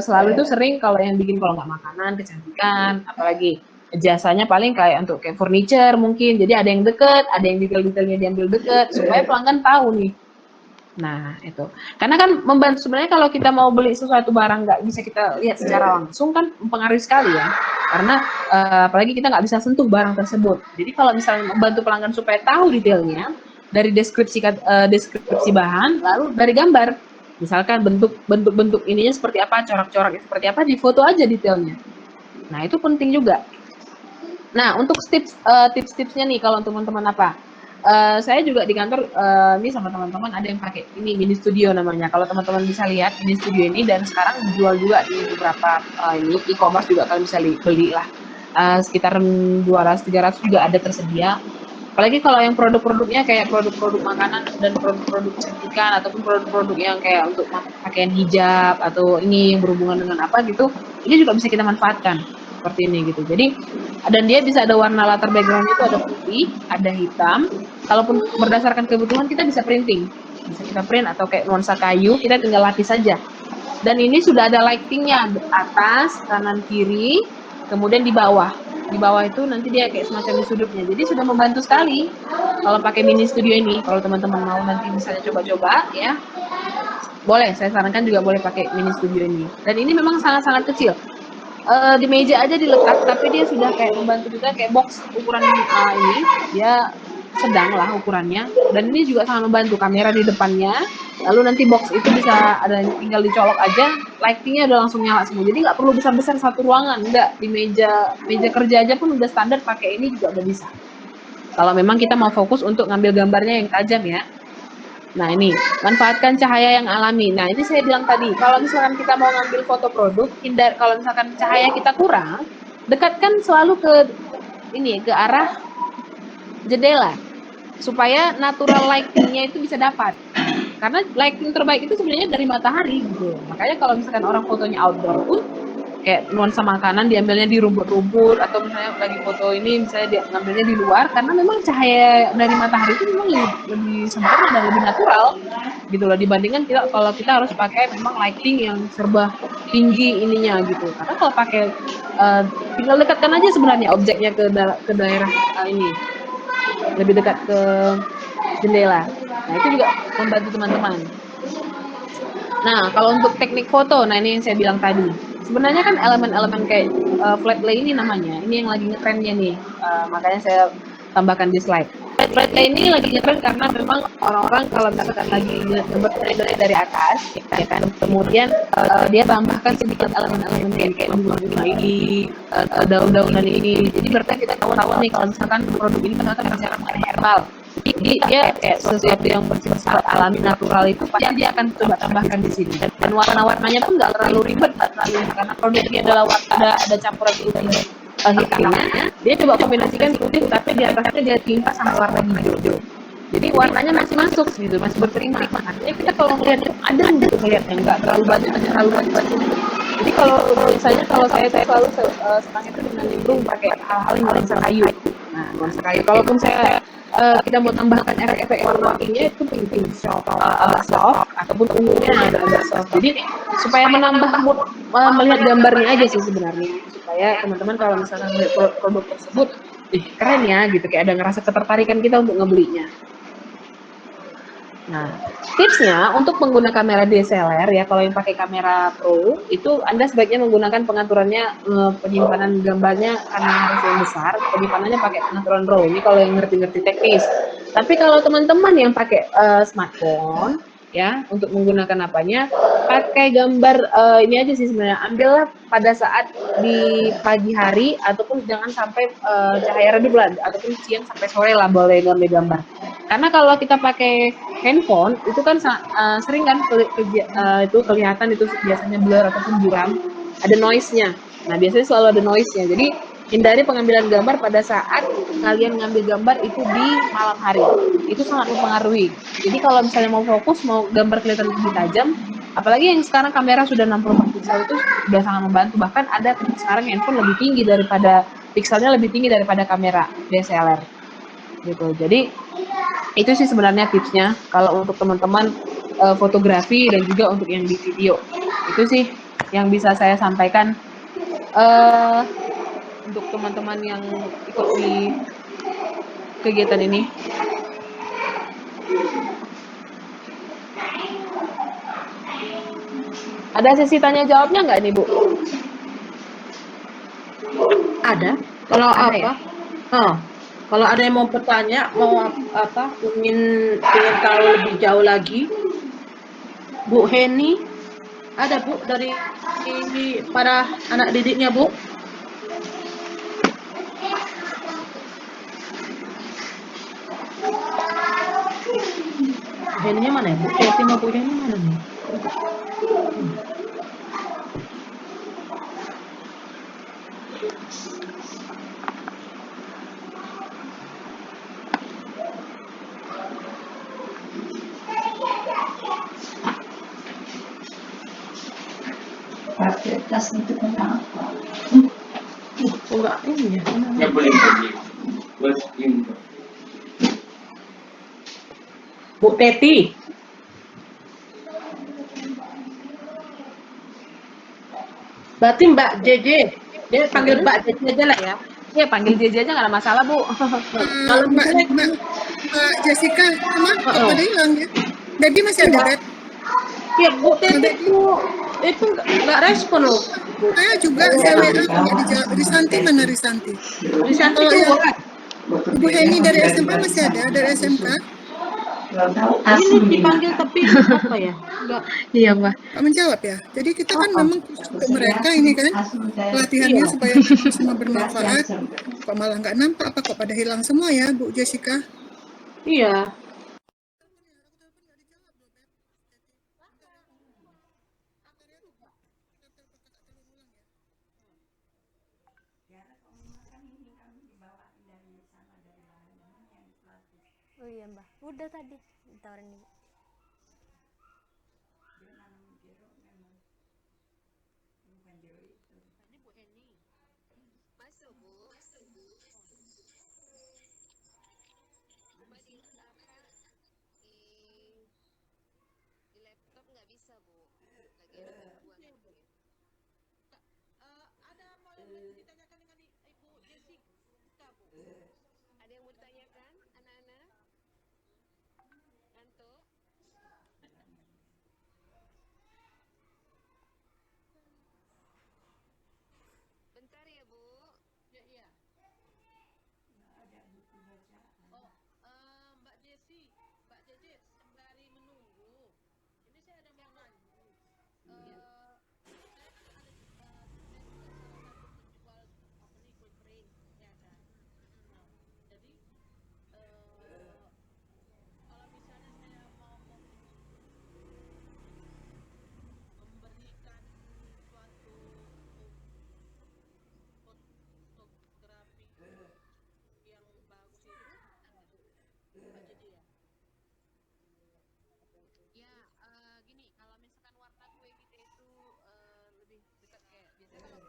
[SPEAKER 4] selalu itu sering kalau yang bikin kalau nggak makanan, kecantikan, apalagi jasanya paling kayak untuk kayak furniture mungkin. Jadi ada yang deket, ada yang detail-detailnya diambil deket supaya pelanggan tahu nih. Nah, itu. Karena kan membantu sebenarnya kalau kita mau beli sesuatu barang nggak bisa kita lihat secara langsung kan mempengaruhi sekali ya. Karena apalagi kita nggak bisa sentuh barang tersebut. Jadi kalau misalnya membantu pelanggan supaya tahu detailnya dari deskripsi bahan, lalu dari gambar. Misalkan bentuk ininya seperti apa, corak-coraknya seperti apa, di foto aja detailnya. Nah, itu penting juga. Nah, untuk tips-tipsnya nih kalau teman-teman apa? Saya juga di kantor ini sama teman-teman ada yang pakai ini mini studio namanya. Kalau teman-teman bisa lihat mini studio ini dan sekarang dijual juga di beberapa ini e-commerce juga kalian bisa beli lah. Sekitar 200-300 juga ada tersedia. Apalagi kalau yang produk-produknya kayak produk-produk makanan dan produk-produk kecantikan ataupun produk-produk yang kayak untuk pakaian hijab atau ini yang berhubungan dengan apa gitu, ini juga bisa kita manfaatkan seperti ini gitu. Jadi dan dia bisa ada warna latar background itu ada putih, ada hitam. Kalaupun berdasarkan kebutuhan kita bisa printing, bisa kita print atau kayak nuansa kayu kita tinggal lapis saja. Dan ini sudah ada lightingnya atas, kanan, kiri, kemudian di bawah. Di bawah itu nanti dia kayak semacam di sudutnya. Jadi sudah membantu sekali kalau pakai mini studio ini. Kalau teman-teman mau nanti misalnya coba-coba ya, boleh. Saya sarankan juga boleh pakai mini studio ini. Dan ini memang sangat-sangat kecil. Di meja aja diletak, tapi dia sudah kayak membantu juga kayak box ukuran ini. Dia sedang lah ukurannya. Dan ini juga sangat membantu kamera di depannya. Lalu nanti box itu bisa ada tinggal dicolok aja, lightingnya udah langsung nyala semua. Jadi nggak perlu besar-besar satu ruangan, enggak. Di meja kerja aja pun udah standar pakai ini juga udah bisa. Kalau memang kita mau fokus untuk ngambil gambarnya yang tajam ya. Nah ini, manfaatkan cahaya yang alami. Nah ini saya bilang tadi, kalau misalkan kita mau ngambil foto produk, kalau misalkan cahaya kita kurang, dekatkan selalu ke arah jendela supaya natural lightingnya itu bisa dapat. Karena lighting terbaik itu sebenarnya dari matahari gitu. Makanya kalau misalkan orang fotonya outdoor pun kayak nuansa makanan diambilnya di rumput-rumput atau misalnya lagi foto ini misalnya dia ngambilnya di luar karena memang cahaya dari matahari itu memang lebih sempurna dan lebih natural gitu loh dibandingkan kalau kita harus pakai memang lighting yang serba tinggi ininya gitu. Karena kalau pakai tinggal dekatkan aja sebenarnya objeknya ke daerah ini lebih dekat ke jendela. Nah itu juga membantu teman-teman. Nah kalau untuk teknik foto, nah ini yang saya bilang tadi. Sebenarnya kan elemen-elemen kayak flat lay ini namanya, ini yang lagi ngetrennya nih, makanya saya tambahkan di slide. Flat lay ini lagi ngetren karena memang orang-orang kalau misalkan lagi gambar dari atas, ya kan, kemudian dia tambahkan sedikit elemen-elemen kayak bunga-bunga ini, daun-daunan ini. Jadi berarti kita tahu nih kalau misalkan produk ini ternyata berbicara mengenai herbal. Jadi dia kayak sesuatu yang bersifat alami natural itu pasti dia akan coba tambahkan di sini dan warna-warnanya pun nggak terlalu ribet karena produk ini adalah ada campuran putih hitamnya dia coba kombinasikan putih tapi di atasnya dia timpa sama warna hijau jadi warnanya masih masuk gitu masih berseimbang artinya kita kalau melihat ada gitu melihatnya nggak terlalu banyak jadi kalau misalnya kalau saya selalu senang itu dengan nimbrung pakai hal-hal yang nuansa kayu. Nah nuansa kayu kalaupun saya kita mau tambahkan efek-efek warna-warninya itu pink soft ataupun ungunya agak soft. Jadi supaya menambah mood melihat gambarnya aja sih sebenarnya. Supaya teman-teman kalau misalkan melihat produk tersebut, keren ya gitu kayak ada ngerasa ketertarikan kita untuk ngebelinya. Nah, tipsnya untuk menggunakan kamera DSLR ya, kalau yang pakai kamera pro itu Anda sebaiknya menggunakan pengaturannya penyimpanan gambarnya karena harus yang besar, penyimpanannya pakai pengaturan RAW. Ini kalau yang ngerti-ngerti teknis. Tapi kalau teman-teman yang pakai smartphone ya, untuk menggunakan apanya, pakai gambar ini aja sih sebenarnya. Ambillah pada saat di pagi hari ataupun jangan sampai cahaya redup lah, ataupun siang sampai sore lah boleh ngambil gambar. Karena kalau kita pakai handphone itu kan sering kan itu kelihatan itu biasanya blur ataupun buram, ada noise-nya. Nah biasanya selalu ada noise-nya. Jadi hindari pengambilan gambar pada saat kalian ngambil gambar itu di malam hari. Itu sangat mempengaruhi. Jadi kalau misalnya mau fokus, mau gambar kelihatan lebih tajam, apalagi yang sekarang kamera sudah 64 pixel itu sudah sangat membantu. Bahkan ada sekarang handphone lebih tinggi daripada pixelnya lebih tinggi daripada kamera DSLR. Gitu. Jadi itu sih sebenarnya tipsnya kalau untuk teman-teman fotografi dan juga untuk yang di video. Itu sih yang bisa saya sampaikan eh untuk teman-teman yang ikut di kegiatan ini. Ada sesi tanya jawabnya nggak nih, Bu?
[SPEAKER 2] Ada. Kalau
[SPEAKER 4] Ada
[SPEAKER 2] apa?
[SPEAKER 4] ya?
[SPEAKER 2] Kalau ada yang mau bertanya, mau apa? Ingin tahu lebih jauh lagi, Bu Heni, ada Bu dari para anak didiknya Bu? Bu Heninya mana ya? Bu Teti sama Bu Heni mana nih?
[SPEAKER 5] Fasilitas untuk apa?
[SPEAKER 2] Enggak ini ya.
[SPEAKER 5] Ya boleh buat ini.
[SPEAKER 2] Bu Teti. Berarti Mbak JJ. Dia panggil Mbak JJ aja lah ya.
[SPEAKER 4] Iya, panggil JJ aja nggak ada masalah, Bu.
[SPEAKER 2] Kalau
[SPEAKER 1] Mbak,
[SPEAKER 2] misalnya
[SPEAKER 1] Mbak Jessica, kemana kok pada hilang ya? Dedi masih ada, Ded?
[SPEAKER 2] ya Bu Teti itu nggak respon loh.
[SPEAKER 1] Saya juga, saya WA nggak dijawab. Risanti mana Risanti?
[SPEAKER 2] Risanti
[SPEAKER 1] Kalau yang
[SPEAKER 2] keluar.
[SPEAKER 1] Ibu Heni dari SMP masih ada, dari SMK?
[SPEAKER 2] Ini dipanggil tapi apa ya? Enggak.
[SPEAKER 4] Iya, Mbak.
[SPEAKER 1] Nggak menjawab ya? Jadi kita kan memang khusus untuk mereka ini kan, pelatihannya
[SPEAKER 2] Iya.
[SPEAKER 1] supaya memang semua bermanfaat. Kok malah nggak nampak, apa kok pada hilang semua ya, Bu Jessica?
[SPEAKER 2] Iya.
[SPEAKER 6] Oh iya Mbak, udah tadi ditawarin Ibu.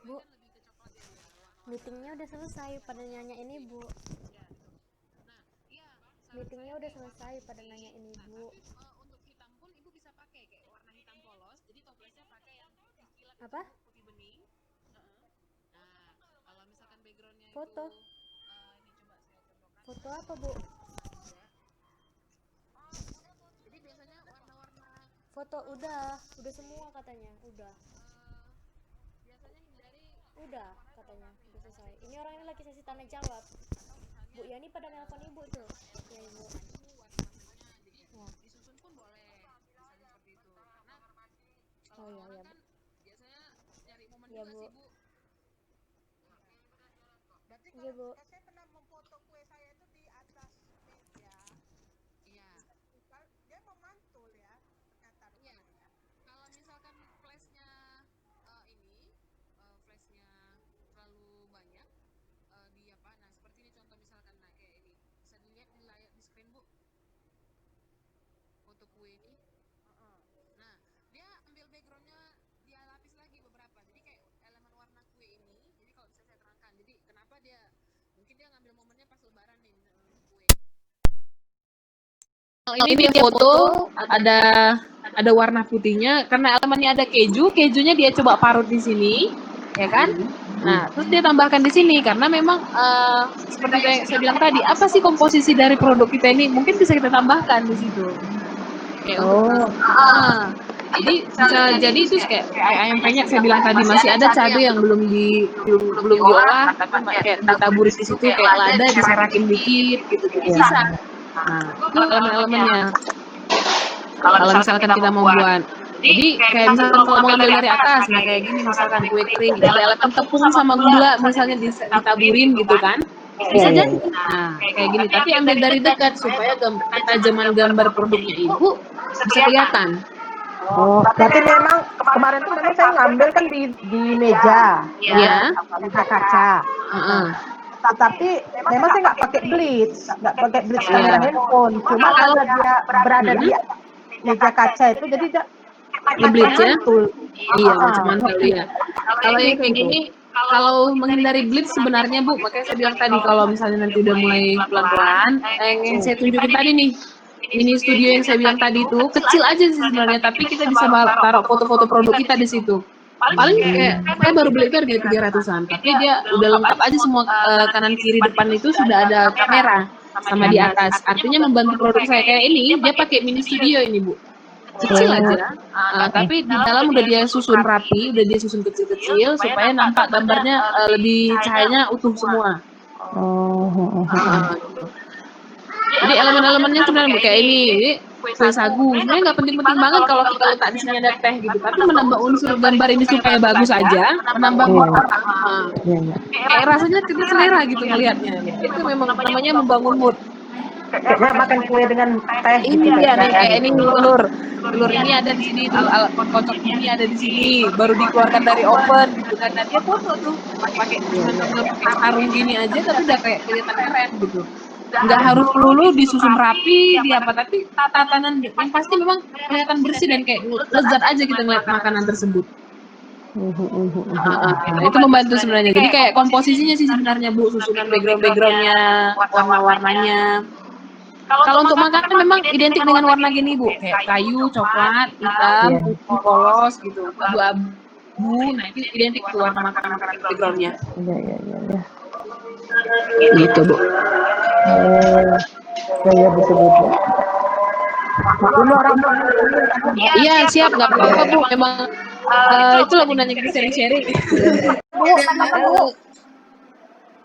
[SPEAKER 6] Bu, meetingnya udah selesai pada nanya ini Bu. Meetingnya udah selesai pada nanya ini Bu.
[SPEAKER 7] Untuk hitam pun ibu bisa pakai kayak warna hitam polos, jadi toplesnya pakai yang kilat
[SPEAKER 6] Apa?
[SPEAKER 7] putih bening. Nah, kalau misalkan backgroundnya
[SPEAKER 6] Foto.
[SPEAKER 7] itu ini coba saya contohkan.
[SPEAKER 6] Foto apa Bu?
[SPEAKER 7] Jadi biasanya warna-warna
[SPEAKER 6] Foto udah semua katanya, udah.
[SPEAKER 7] biasanya hindari
[SPEAKER 6] Udah katanya, udah selesai. Ini orang ini lagi sesi tanya jawab. Bu Yani pada nelpon Ibu tuh. Ya Ibu. Ya.
[SPEAKER 7] disusun pun boleh, misalnya seperti itu. Karena kalau
[SPEAKER 6] Oh iya
[SPEAKER 7] orang
[SPEAKER 6] iya.
[SPEAKER 7] kan biasanya nyari momen
[SPEAKER 6] Iya,
[SPEAKER 7] juga
[SPEAKER 6] Bu.
[SPEAKER 7] sih Bu. Berarti
[SPEAKER 6] Iya Bu.
[SPEAKER 7] saya pernah memfoto kue saya itu di atas meja. Iya. Dia memantul ya, ternyata. Iya. Kalau misalkan flashnya flashnya terlalu banyak di apa? Nah seperti ini contoh misalkan, nah kayak ini bisa dilihat di layar di screen Bu. Foto kue ini. Nah dia ambil backgroundnya, dia lapis lagi beberapa. Jadi kayak elemen warna kue ini. Jadi kalau bisa saya terangkan. Jadi kenapa dia mungkin dia ngambil momennya pas lebaran nih kue.
[SPEAKER 4] Ini dia foto ada ada warna putihnya karena elemennya ada keju, kejunya dia coba parut di sini, ya kan? Nah, terus dia tambahkan di sini karena memang seperti yang saya bilang tadi, apa sih komposisi dari produk kita ini? Mungkin bisa kita tambahkan di situ. Kayak untuk jadi bisa jadi itu kayak ayam penyet saya bilang tadi masih ada cabai yang belum diolah tapi kayak ditaburi di situ kayak lada diserakin dikit gitu jadi bisa. Nah, itu elemen-elemennya. Kalau misalkan kita mau buat jadi kayak misalkan kalau mau ngambil dari atas, nah kayak gini misalkan kue kering, ada elemen tepung sama gula misalnya ditaburin gitu kan, bisa jadi. Nah kayak gini, tapi ambil dari dekat supaya ketajaman gambar produknya ibu bisa kelihatan.
[SPEAKER 2] Oh, berarti memang kemarin tuh memang saya ngambil kan di meja,
[SPEAKER 4] ya,
[SPEAKER 2] meja kaca. Tapi memang saya nggak pakai blitz kamera handphone. Cuma karena dia berada di meja kaca itu, jadi dia
[SPEAKER 4] nge-blitz ya.
[SPEAKER 2] mantul.
[SPEAKER 4] Iya, macam mantul ya. Kalau yang kayak gini, kalau menghindari blitz sebenarnya Bu, makanya saya bilang tadi kalau misalnya nanti udah mulai pelan-pelan, yang saya tunjukin tadi nih, mini studio yang saya bilang tadi itu kecil aja sih sebenarnya, tapi kita bisa taruh foto-foto produk kita di situ. Paling kayak saya baru beli itu harga 300-an, tapi dia udah lengkap aja semua kanan kiri depan itu sudah ada kamera sama di atas. Artinya membantu produk saya kayak ini, dia pakai mini studio ini Bu. Kecil aja, tapi di dalam udah dia susun rapi, udah dia susun kecil-kecil supaya nampak gambarnya lebih cahayanya utuh semua. Jadi elemen-elemennya sebenarnya kayak ini, kue sagu. Sebenarnya nggak penting-penting banget kalau kita letak di sini ada teh gitu, tapi menambah unsur gambar ini supaya bagus aja, menambah mood. Kayak rasanya kita selera gitu ngelihatnya. Itu memang namanya membangun mood.
[SPEAKER 2] Kayak makan kue dengan teh gitu.
[SPEAKER 4] Iya nih kayak ini telur ini ada di sini, telur kocok ini ada di sini, baru dikeluarkan dari oven gitu kan. Nah dia foto tuh pakai sarung gini aja, tapi udah kayak kelihatan keren gitu. Nggak harus melulu disusun rapi, di apa, tapi tatanan yang pasti memang kelihatan bersih dan kayak lezat aja kita ngeliat makanan tersebut. Nah, itu membantu sebenarnya. Jadi kayak komposisinya sih sebenarnya Bu, susunan backgroundnya, warna-warnanya. Kalau untuk makanan memang identik dengan warna gini Bu, kayak kayu, coklat, hitam, putih, polos gitu, abu-abu. Nah itu identik tuh warna makanan backgroundnya.
[SPEAKER 2] Iya.
[SPEAKER 4] Gitu Bu.
[SPEAKER 2] Iya betul.
[SPEAKER 4] Iya siap, nggak apa-apa Bu. Memang itulah gunanya kita sharing-sharing.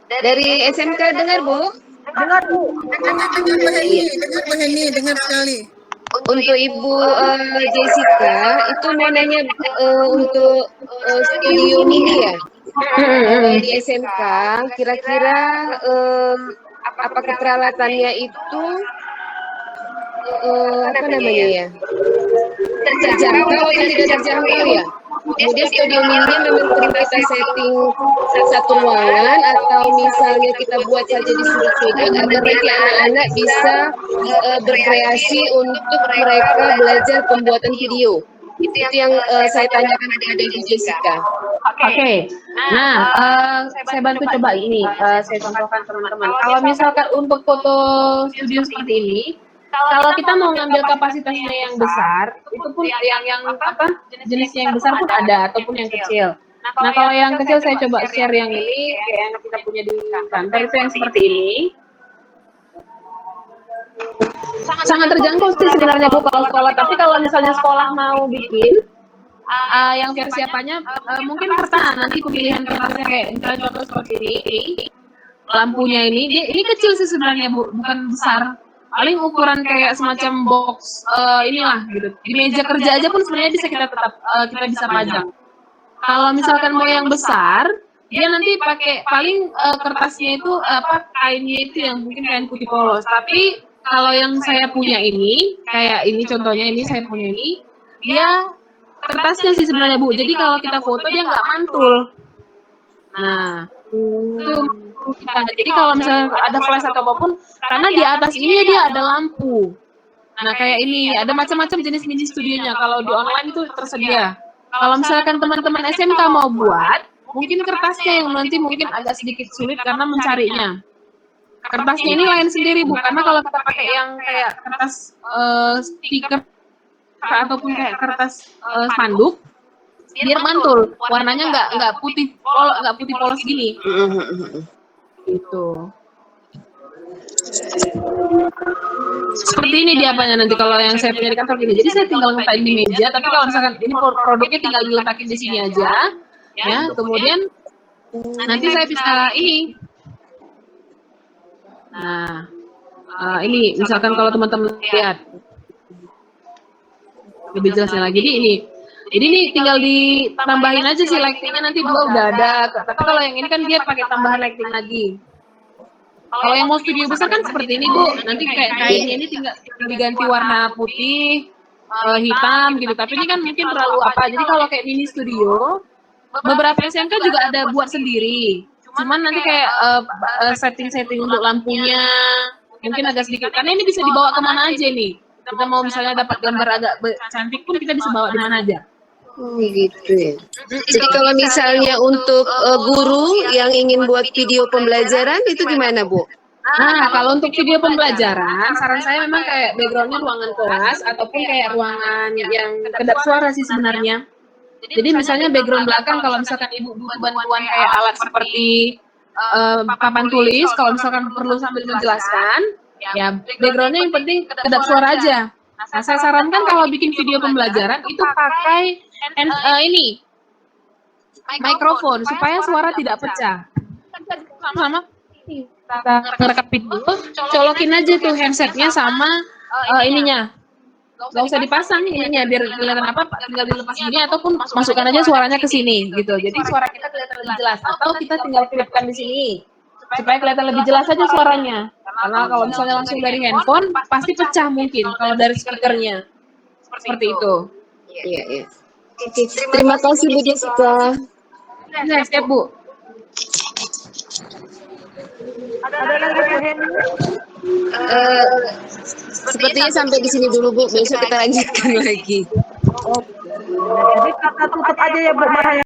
[SPEAKER 8] Dari SMK dengar Bu?
[SPEAKER 2] Dengar Bu.
[SPEAKER 1] Dengar Bu Heni, dengar sekali.
[SPEAKER 8] Untuk Ibu Jessica, itu mau nanya untuk studio mini ya? Di SMK, kira-kira apa peralatannya itu apa namanya ya? Terjangkau atau tidak terjangkau ya? Kemudian studio mininya memang perlu kita setting satu ruangan atau misalnya kita buat saja di sudut-sudut agar nanti anak-anak bisa berkreasi untuk mereka belajar pembuatan video. Itu yang saya tanyakan kepada Ibu Jessica.
[SPEAKER 4] Oke. Nah, saya bantu coba ini, saya contohkan teman-teman. Kalau misalkan untuk foto studio seperti ini, kalau kita mau ngambil kapasitasnya yang besar, itu pun yang apa jenisnya yang besar pun ada ataupun yang kecil. Nah kalau yang kecil saya coba share yang ini, kayak yang kita punya di kantor itu yang seperti ini. Sangat terjangkau sih sebenarnya Bu kalau sekolah. Tapi kalau misalnya sekolah mau bikin yang persiapannya mungkin kertas, nanti pemilihan kertasnya kayak misalnya contoh seperti ini. Lampunya ini kecil sih sebenarnya Bu, bukan besar. Paling ukuran kayak semacam box inilah gitu. Di meja kerja aja pun sebenarnya bisa kita bisa pajang. Kalau misalkan mau yang besar, dia nanti pakai paling kertasnya itu kainnya itu yang mungkin kain putih polos. Tapi kalau yang saya punya ini, kayak ini contohnya ini saya punya ini, dia kertasnya sih sebenarnya Bu. Jadi kalau kita foto dia nggak mantul. Nah, itu jadi kalau misalnya ada flash atau apapun, karena di atas ini dia ada lampu. Nah kayak ini ada macam-macam jenis mini studionya. Kalau di online itu tersedia. Kalau misalkan teman-teman SMK mau buat, mungkin kertasnya yang nanti mungkin agak sedikit sulit karena mencarinya. Kertasnya ini lain sendiri Bu, karena kalau kita pakai yang kayak kertas stiker ataupun kayak kertas spanduk, biar mantul, warnanya nggak putih polos gini. Gitu. Seperti ini dia apanya nanti kalau yang saya punya di kantor gini. Jadi saya tinggal ngeletakkan di meja, tapi kalau misalkan ini produknya tinggal diletakin di sini aja, ya. Kemudian nanti saya bisa ini. Nah, ini misalkan kalau teman-teman lihat lebih jelasnya lagi. Jadi ini tinggal ditambahin aja sih lightingnya, nanti 2 udah ada. Tapi kalau yang ini kan dia pakai tambahan lighting lagi. Kalau yang mau studio besar kan seperti ini Bu, nanti kayak kainnya ini tinggal diganti warna putih, hitam gitu. Tapi ini kan mungkin terlalu apa. Jadi kalau kayak mini studio, beberapa SMK juga ada buat sendiri. Cuman nanti kayak setting-setting untuk lampunya mungkin agak sedikit. Karena ini bisa dibawa kemana aja nih. Kita mau misalnya dapat gambar agak cantik pun kita bisa bawa di mana aja.
[SPEAKER 8] Gitu ya. Jadi kalau misalnya untuk guru yang ingin buat video pembelajaran itu gimana, Bu?
[SPEAKER 4] Nah, kalau untuk video pembelajaran, saran saya memang kayak backgroundnya ruangan kelas ataupun kayak ruangan yang kedap suara sih sebenarnya. Jadi misalnya background belakang kalau misalkan ibu butuh bantuan kayak alat seperti papan tulis, kalau misalkan perlu sambil menjelaskan, ya backgroundnya yang penting kedap suara aja. Nah, saya sarankan kalau bikin video pembelajaran itu pakai ini mikrofon supaya suara tidak pecah. Sama kita ngerekam video, colokin aja tuh handsetnya sama ininya. Gak usah dipasang ininya biar kelihatan apa, tinggal dilepas gini ataupun masukkan aja suaranya ke sini gitu. Jadi suara kita kelihatan lebih jelas atau kita tinggal klipkan di sini supaya kelihatan lebih jelas aja suaranya. Karena kalau misalnya langsung dari handphone pasti pecah mungkin kalau dari speakernya. Seperti itu.
[SPEAKER 8] Iya, iya. Oke, terima kasih Bu Jessica.
[SPEAKER 4] Ya, siap Bu.
[SPEAKER 8] Sepertinya sampai di sini dulu Bu, besok kita lanjutkan lagi.
[SPEAKER 2] Jadi kata tutup aja ya Bu Marhaya.